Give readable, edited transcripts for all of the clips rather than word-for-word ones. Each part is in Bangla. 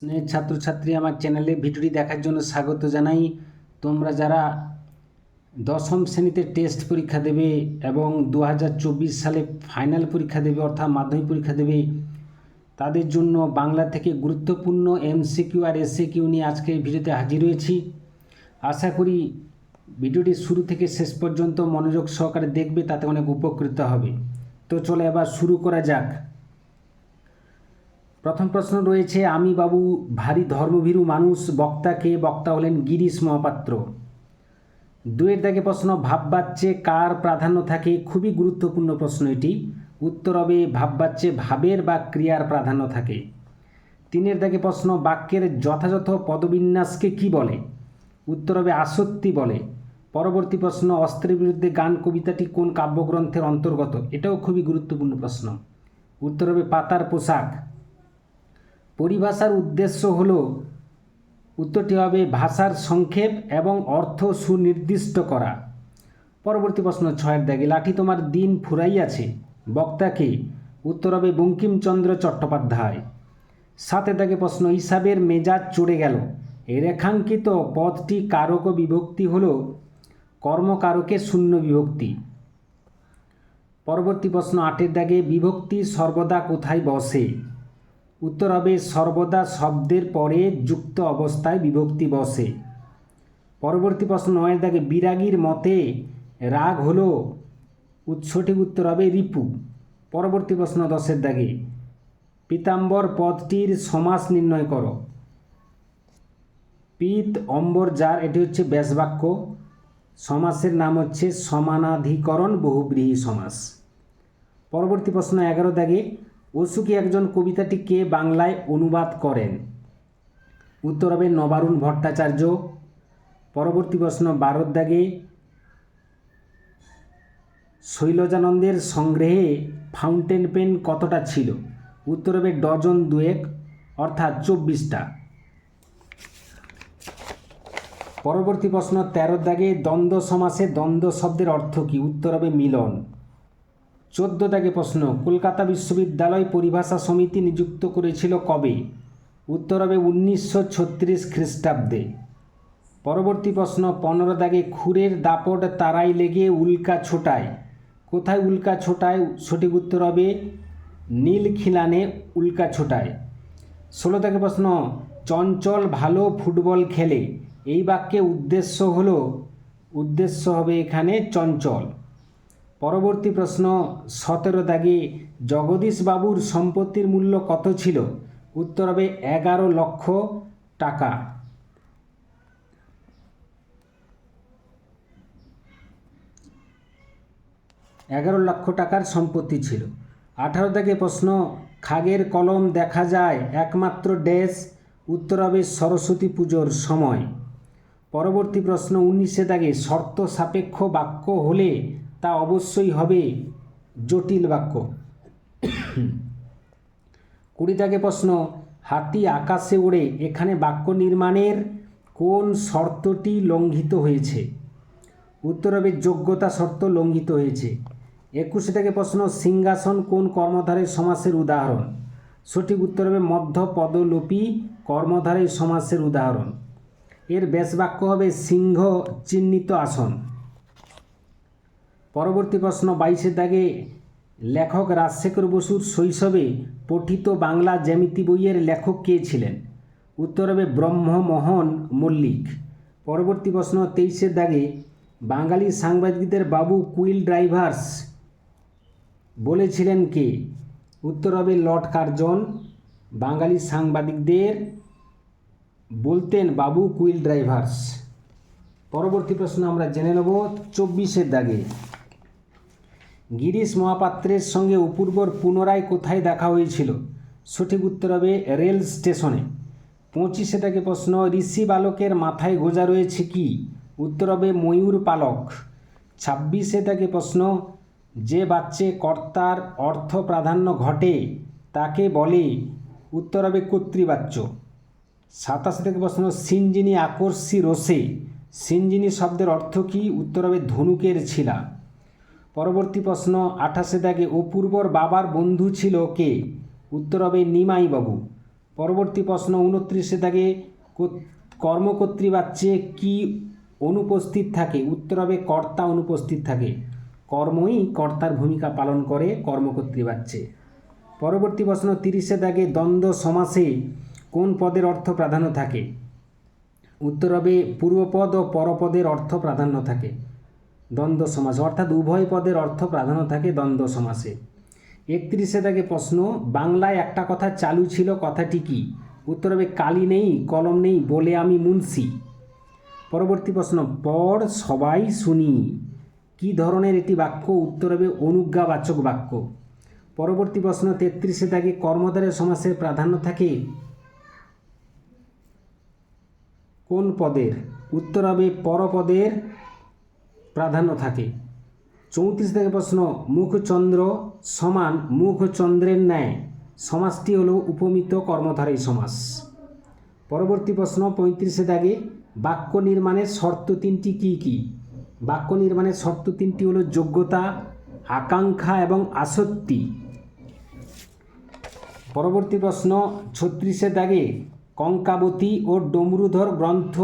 ছাত্রছাত্রী আমার চ্যানেলে ভিডিওটি দেখার জন্য স্বাগত জানাই। তোমরা যারা দশম শ্রেণীতে টেস্ট পরীক্ষা দেবে এবং 2024 সালে ফাইনাল পরীক্ষা দেবে অর্থাৎ মাধ্যমিক পরীক্ষা দেবে, তাদের জন্য বাংলা থেকে গুরুত্বপূর্ণ এমসিকিউ আর এসএকিউ নিয়ে আজকে এই ভিডিওতে হাজির হয়েছি। আশা করি ভিডিওটি শুরু থেকে শেষ পর্যন্ত মনোযোগ সহকারে দেখবে, তাতে অনেক উপকৃত হবে। তো চলো এবার শুরু করা যাক। প্রথম প্রশ্ন রয়েছে, আমি বাবু ভারী ধর্মভীরু মানুষ, বক্তা কে? বক্তা হলেন গিরিশ মহাপাত্র। দুয়ের দাগে প্রশ্ন, ভাববাচ্যে কার প্রাধান্য থাকে? খুবই গুরুত্বপূর্ণ প্রশ্ন এটি। উত্তর হবে ভাববাচ্যে ভাবের বা ক্রিয়ার প্রাধান্য থাকে। তিনের দাগে প্রশ্ন, বাক্যের যথাযথ পদবিন্যাসকে কি বলে? উত্তর হবে আসত্তি বলে। পরবর্তী প্রশ্ন, অস্ত্রের বিরুদ্ধে গান কবিতাটি কোন কাব্যগ্রন্থের অন্তর্গত? এটাও খুবই গুরুত্বপূর্ণ প্রশ্ন। উত্তর হবে পাতার পোশাক। পরিভাষার উদ্দেশ্য হল, উত্তরটি হবে ভাষার সংক্ষেপ এবং অর্থ সুনির্দিষ্ট করা। পরবর্তী প্রশ্ন, ছয়ের দাগে, লাঠি তোমার দিন ফুরাইয়াছে, বক্তা কে? উত্তর হবে বঙ্কিমচন্দ্র চট্টোপাধ্যায়। সাতের দাগে প্রশ্ন, হিসাবের মেজাজ চড়ে গেল, এই রেখাঙ্কিত পদটি কারক বিভক্তি হল কর্মকারকে শূন্য বিভক্তি। পরবর্তী প্রশ্ন, আটের দাগে, বিভক্তি সর্বদা কোথায় বসে? উত্তর হবে সর্বদা শব্দের পরে যুক্ত অবস্থায় বিভক্তি বসে। পরবর্তী প্রশ্ন, নয়ের দাগে, বিরাগীর মতে রাগ হল, সঠিক উত্তর হবে রিপু। পরবর্তী প্রশ্ন, দশের দাগে, পীতাম্বর পদটির সমাস নির্ণয় করো। পিত অম্বর যার, এটি হচ্ছে ব্যাসবাক্য। সমাসের নাম হচ্ছে সমানাধিকরণ বহুব্রীহি সমাস। পরবর্তী প্রশ্ন 11 দাগে, অসুখী একজন কবিতাটি কে বাংলায় অনুবাদ করেন? উত্তর হবে নবারুণ ভট্টাচার্য। পরবর্তী প্রশ্ন 12 দাগে, শৈলজানন্দের সংগ্রহে ফাউন্টেন পেন কতটা ছিল? উত্তর হবে ডজন দুয়েক অর্থাৎ 24টা। পরবর্তী প্রশ্ন 13 দাগে, দ্বন্দ্ব সমাসে দ্বন্দ্ব শব্দের অর্থ কী? উত্তর হবে মিলন। 14 দাগে প্রশ্ন, কলকাতা বিশ্ববিদ্যালয় পরিভাষা সমিতি নিযুক্ত করেছিল কবে? উত্তর হবে 1936 খ্রিস্টাব্দে। পরবর্তী প্রশ্ন 15 দাগে, খুরের দাপট তারাই লেগে উল্কা ছোটায়, কোথায় উল্কা ছোটায়? সঠিক উত্তর হবে নীলখিলানে উল্কা ছোটায়। 16 দাগে প্রশ্ন, চঞ্চল ভালো ফুটবল খেলে, এই বাক্যে উদ্দেশ্য হবে এখানে চঞ্চল। পরবর্তী প্রশ্ন 17 দাগে, জগদীশ বাবুর সম্পত্তির মূল্য কত ছিল? উত্তর হবে 11 লক্ষ টাকা। টাকার সম্পত্তি ছিল। 18 দাগে প্রশ্ন, খাগের কলম দেখা যায় একমাত্র ড্যাশ, উত্তর হবে সরস্বতী পুজোর সময়। পরবর্তী প্রশ্ন 19 দাগে, শর্ত সাপেক্ষ বাক্য হলে তা অবশ্যই হবে জটিল বাক্য। 20 দাগে প্রশ্ন, হাতি আকাশে ওড়ে, এখানে বাক্য নির্মাণের কোন শর্তটি লঙ্ঘিত হয়েছে? উত্তর হবে যোগ্যতা শর্ত লঙ্ঘিত হয়েছে। 21 দাগে প্রশ্ন, সিংহাসন কোন কর্মধারয় সমাসের উদাহরণ? সঠিক উত্তর হবে মধ্য পদলোপী কর্মধারয় সমাসের উদাহরণ। এর ব্যাসবাক্য হবে সিংহ চিহ্নিত আসন। পরবর্তী প্রশ্ন 22 দাগে, লেখক রাজশেখর বসুর শৈশবে পঠিত বাংলা জ্যামিতি বইয়ের লেখক কে ছিলেন? উত্তর হবে ব্রহ্মমোহন মল্লিক। পরবর্তী প্রশ্ন 23 দাগে, বাঙালি সাংবাদিকদের বাবু কুইল ড্রাইভার্স বলেছিলেন কে? উত্তর হবে লর্ড কার্জন। বাঙালি সাংবাদিকদের বলতেন বাবু কুইল ড্রাইভার্স। পরবর্তী প্রশ্ন আমরা জেনে নেব 24 দাগে, গিরিশ মহাপাত্রের সঙ্গে অপূর্বর পুনরায় কোথায় দেখা হয়েছিল? সঠিক উত্তর হবে রেল স্টেশনে। 25 দাগে প্রশ্ন, ঋষি বালকের মাথায় গোজা রয়েছে কি? উত্তর হবে ময়ূর পালক। 26 দাগে প্রশ্ন, যে বাচ্চে কর্তার অর্থ প্রাধান্য ঘটে তাকে বলে? উত্তর হবে কর্তৃবাচ্য। 27 থেকে প্রশ্ন, সিঞ্জিনী আকর্ষী রোষে, সিঞ্জিনী শব্দের অর্থ কী? উত্তর হবে ধনুকের ছিলা। পরবর্তী প্রশ্ন 28 দাগে, অপূর্বর বাবার বন্ধু ছিল কে? উত্তর হবে নিমাই বাবু। পরবর্তী প্রশ্ন 29 দাগে কর্মকর্তৃবাচ্যে কি অনুপস্থিত থাকে? উত্তর হবে কর্তা অনুপস্থিত থাকে। কর্মই কর্তার ভূমিকা পালন করে কর্মকর্তৃবাচ্যে। পরবর্তী প্রশ্ন 30 দাগে দ্বন্দ্ব সমাসে কোন পদের অর্থ প্রাধান্য থাকে? উত্তর হবে পূর্বপদ ও পরপদের অর্থ প্রাধান্য থাকে দ্বন্দ্ব সমাসে, অর্থাৎ উভয় পদের অর্থ প্রাধান্য থাকে দ্বন্দ্ব সমাসে। 31 দাগে প্রশ্ন বাংলায় একটা কথা চালু ছিল, কথাটি কি? উত্তর হবে কালি নেই কলম নেই বলে আমি মুন্সি। পরবর্তী প্রশ্ন পড় সবাই শুনি কি ধরনের এটি বাক্য? উত্তর হবে অনুজ্ঞাবাচক বাক্য। পরবর্তী প্রশ্ন 33 দাগে কর্মধারয় সমাসের প্রাধান্য থাকে কোন পদের? উত্তর হবে পরপদের প্রাধান্য থাকে। 34 দাগে প্রশ্ন মুখচন্দ্র সমান মুখচন্দ্রের ন্যায় সমাসটি হলো উপমিত কর্মধারয় সমাস। পরবর্তী প্রশ্ন 35 দাগে বাক্য নির্মাণের শর্ত তিনটি কি কি? বাক্য নির্মাণের শর্ত তিনটি হলো যোগ্যতা, আকাঙ্ক্ষা এবং আসক্তি। পরবর্তী প্রশ্ন 36 দাগে কঙ্কাবতী ও ডমরুধর গ্রন্থ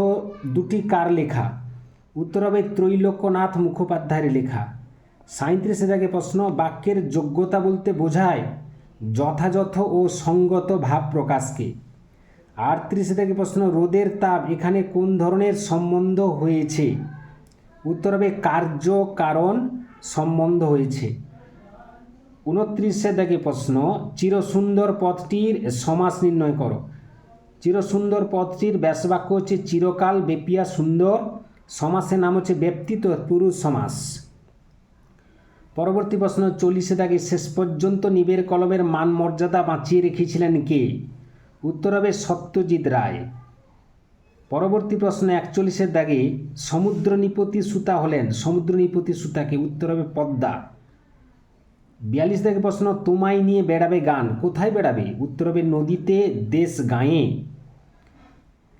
দুটি কার লেখা? উত্তর হবে ত্রৈলোক্যনাথ মুখোপাধ্যায়ের লেখা। 37 দাগে প্রশ্ন বাক্যের যোগ্যতা বলতে বোঝায় যথাযথ ও সঙ্গত ভাব প্রকাশকে। 38 দাগে প্রশ্ন রোদের তাপ এখানে কোন ধরনের সম্বন্ধ হয়েছে? উত্তর হবে কার্য কারণ সম্বন্ধ হয়েছে। 29 দাগে প্রশ্ন চিরসুন্দর পদটির সমাস নির্ণয় করো। চিরসুন্দর পদটির ব্যাসবাক্য হচ্ছে চিরকাল বেপিয়া সুন্দর, সমাসের নাম হচ্ছে ব্যক্তি তৎপুরুষ সমাস। পরবর্তী প্রশ্ন 40 দাগে শেষ পর্যন্ত নিবের কলমের মান মর্যাদা বাঁচিয়ে রেখেছিলেন কে? উত্তর হবে সত্যজিৎ রায়। পরবর্তী প্রশ্ন 41 দাগে সমুদ্র নিপতি সুতা হলেন, সমুদ্র নিপতি সুতাকে? উত্তর হবে পদ্মা। 42 দাগে প্রশ্ন তোমায় নিয়ে বেড়াবে গান, কোথায় বেড়াবে? উত্তর হবে নদীতে দেশ গাঁয়ে।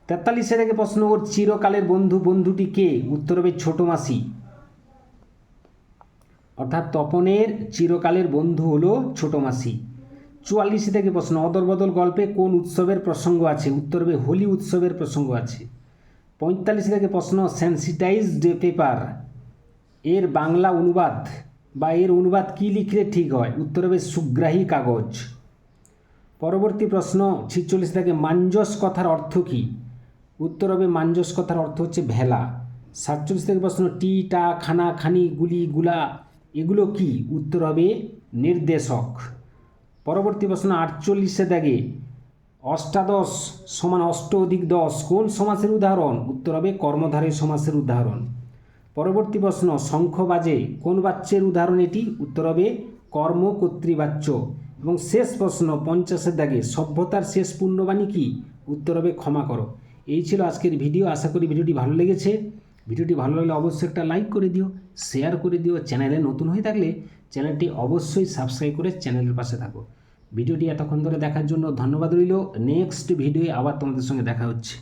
43 দাগে প্রশ্ন ওর চিরকালের বন্ধুটি কে? উত্তর হবে ছোট মাসি। অর্থাৎ তপনের চিরকালের বন্ধু হলো ছোট মাসি। 44 থেকে প্রশ্ন অদলবদল গল্পে কোন উৎসবের প্রসঙ্গ আছে? উত্তর হবে হোলি উৎসবের প্রসঙ্গ আছে। 45 থেকে প্রশ্ন সেন্সিটাইজড পেপার এর বাংলা অনুবাদ বা এর অনুবাদ কি লিখলে ঠিক হয়? উত্তর হবে সুগ্রাহী কাগজ। পরবর্তী প্রশ্ন 46 থেকে মাঞ্জস কথার অর্থ কী? উত্তর হবে মাঞ্জস কথার অর্থ হচ্ছে ভেলা। 47 থেকে প্রশ্ন টি টা খানা খানি গুলি গুলা এগুলো কি? উত্তর হবে নির্দেশক। পরবর্তী প্রশ্ন 48 দাগে অষ্টাদশ সমান অষ্ট অধিক 10 কোন সমাসের উদাহরণ? উত্তর হবে কর্মধারয় সমাসের উদাহরণ। পরবর্তী প্রশ্ন শঙ্খ বাজে কোন বাচ্যের উদাহরণ এটি? উত্তর হবে কর্মকর্তৃবাচ্য। এবং শেষ প্রশ্ন 50 দাগে সভ্যতার শেষ পুণ্যবাণী কি? উত্তর হবে ক্ষমা করো। এই ছিল আজকের ভিডিও। আশা করি ভিডিওটি ভালো লেগেছে। ভিডিওটি ভালো লাগলে অবশ্যই একটা লাইক করে দিও, শেয়ার করে দিও। চ্যানেলে নতুন হয়ে থাকলে চ্যানেলটি অবশ্যই সাবস্ক্রাইব করে চ্যানেলের পাশে থাকো। ভিডিওটি এতক্ষণ ধরে দেখার জন্য ধন্যবাদ রইল। নেক্সট ভিডিওয়ে আবার তোমাদের সঙ্গে দেখা হচ্ছে।